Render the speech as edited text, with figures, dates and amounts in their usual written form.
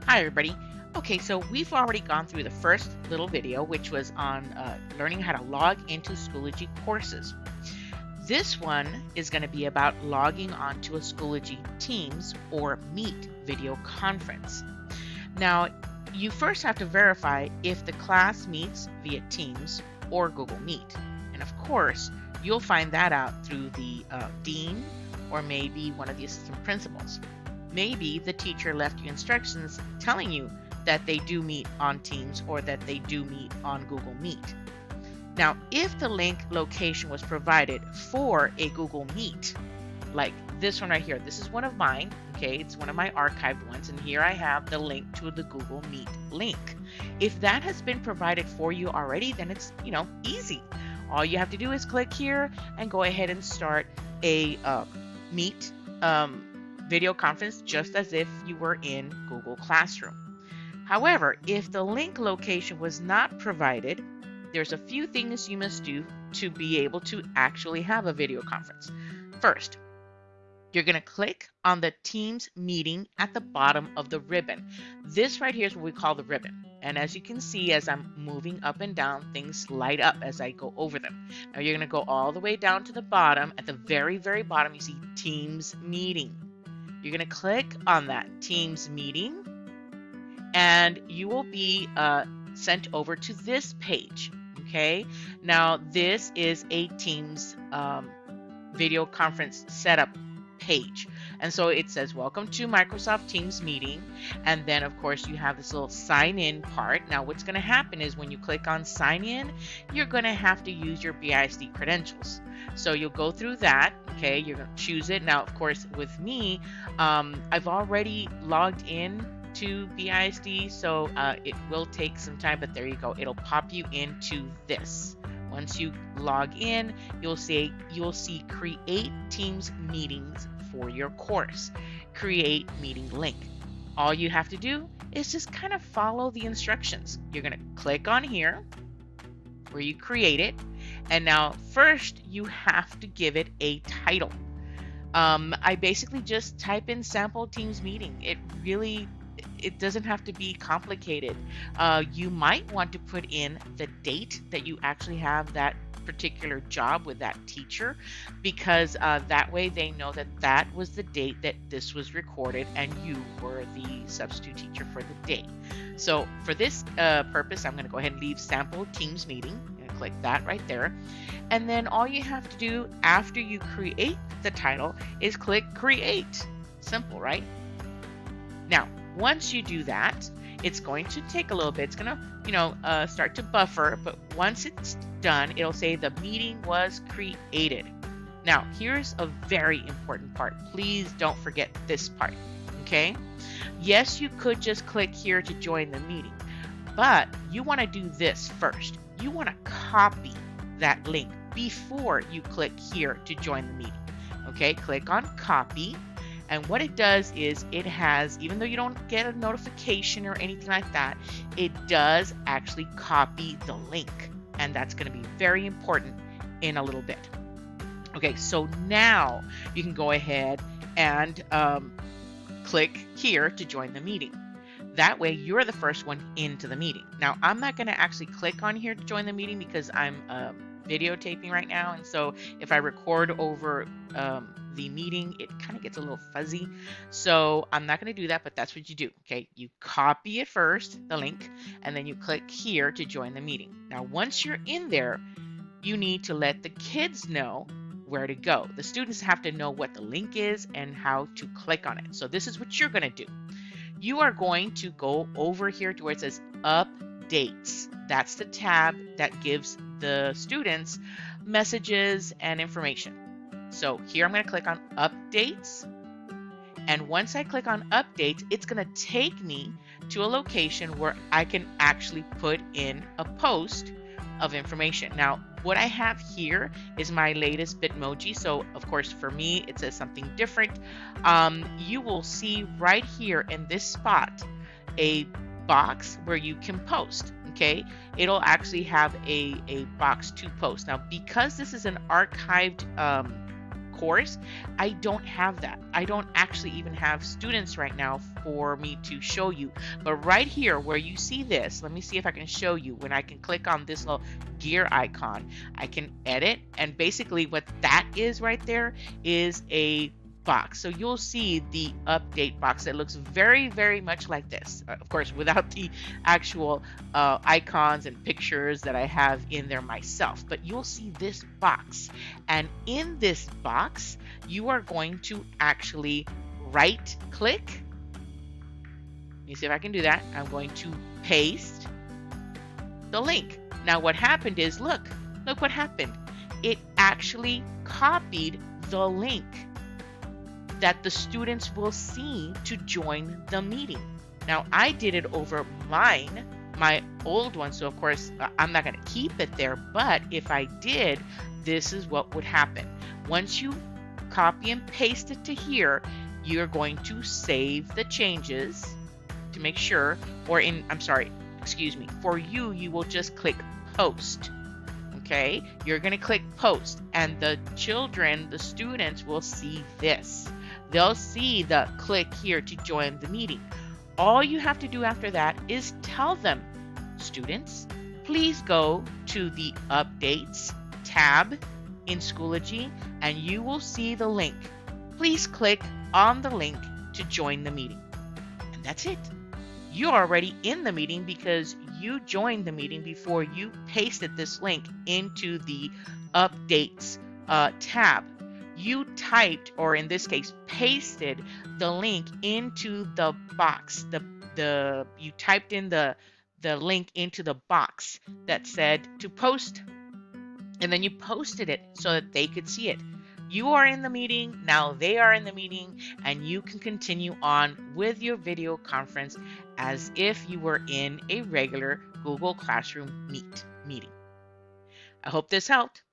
Hi, everybody. Okay, so we've already gone through the first little video, which was on learning how to log into Schoology courses. This one is going to be about logging onto a Schoology Teams or Meet video conference. Now, you first have to verify if the class meets via Teams or Google Meet. And of course, you'll find that out through the dean or maybe one of the assistant principals. Maybe the teacher left you instructions telling you that they do meet on Teams or that they do meet on Google Meet. Now, if the link location was provided for a Google Meet, like this one right here, this is one of mine, okay, it's one of my archived ones, and here I have the link to the Google Meet link. If that has been provided for you already, then it's, easy. All you have to do is click here and go ahead and start a Meet video conference just as if you were in Google Classroom. However, if the link location was not provided, there's a few things you must do to be able to actually have a video conference. First, you're going to click on the Teams meeting at the bottom of the ribbon. This right here is what we call the ribbon. And as you can see, as I'm moving up and down, things light up as I go over them. Now you're going to go all the way down to the bottom. At the very, very bottom, you see Teams meeting. You're going to click on that Teams meeting, and you will be sent over to this page. Okay, now this is a Teams video conference setup page, and so it says welcome to Microsoft Teams meeting, and then of course you have this little sign in part. Now what's going to happen is when you click on sign in, you're going to have to use your BISD credentials. So you'll go through that. Okay, you're going to choose it. Now of course with me, I've already logged in to BISD, so it will take some time, but there you go. It'll pop you into this. Once you log in, you'll see create Teams meetings for your course. Create meeting link. All you have to do is just kind of follow the instructions. You're going to click on here where you create it, and now first you have to give it a title. I basically just type in sample Teams meeting. It doesn't have to be complicated. You might want to put in the date that you actually have that particular job with that teacher, because that way they know that that was the date that this was recorded and you were the substitute teacher for the day. So for this purpose, I'm going to go ahead and leave sample Teams meeting. I'm going to click that right there. And then all you have to do after you create the title is click create. Simple, right? Now, once you do that, it's going to take a little bit. It's going to, start to buffer. But once it's done, it'll say the meeting was created. Now, here's a very important part. Please don't forget this part. Okay? Yes, you could just click here to join the meeting, but you want to do this first. You want to copy that link before you click here to join the meeting. Okay? Click on copy. And what it does is it has, even though you don't get a notification or anything like that, it does actually copy the link. And that's going to be very important in a little bit. Okay, so now you can go ahead and click here to join the meeting. That way you're the first one into the meeting. Now, I'm not going to actually click on here to join the meeting because I'm videotaping right now. And so if I record over the meeting, it kind of gets a little fuzzy. So I'm not going to do that, but that's what you do. Okay, you copy it first, the link, and then you click here to join the meeting. Now, once you're in there, you need to let the kids know where to go. The students have to know what the link is and how to click on it. So this is what you're going to do. You are going to go over here to where it says updates. That's the tab that gives the students messages and information. So here I'm going to click on updates, and once I click on updates, it's going to take me to a location where I can actually put in a post of information. Now, what I have here is my latest Bitmoji, so of course for me it says something different. You will see right here in this spot a box where you can post. Okay, it'll actually have a box to post. Now, because this is an archived course, I don't have that. I don't actually even have students right now for me to show you. But right here where you see this, let me see if I can show you. When I can click on this little gear icon, I can edit, and basically what that is right there is a box. So you'll see the update box that looks very, very much like this. Of course, without the actual icons and pictures that I have in there myself. But you'll see this box. And in this box, you are going to actually right click. Let me see if I can do that. I'm going to paste the link. Now what happened is, look what happened. It actually copied the link that the students will see to join the meeting. Now I did it over my old one, so of course I'm not going to keep it there, but if I did, this is what would happen. Once you copy and paste it to here, you're going to save the changes to make sure, or for you will just click post. Okay, you're going to click post, and the students will see this. They'll see the click here to join the meeting. All you have to do after that is tell them, students, please go to the updates tab in Schoology and you will see the link. Please click on the link to join the meeting. And that's it. You're already in the meeting because you joined the meeting before you pasted this link into the updates tab. You typed, or in this case, pasted the link into the box. You typed in the link into the box that said to post, and then you posted it so that they could see it. You are in the meeting, now they are in the meeting, and you can continue on with your video conference as if you were in a regular Google Classroom meeting. I hope this helped.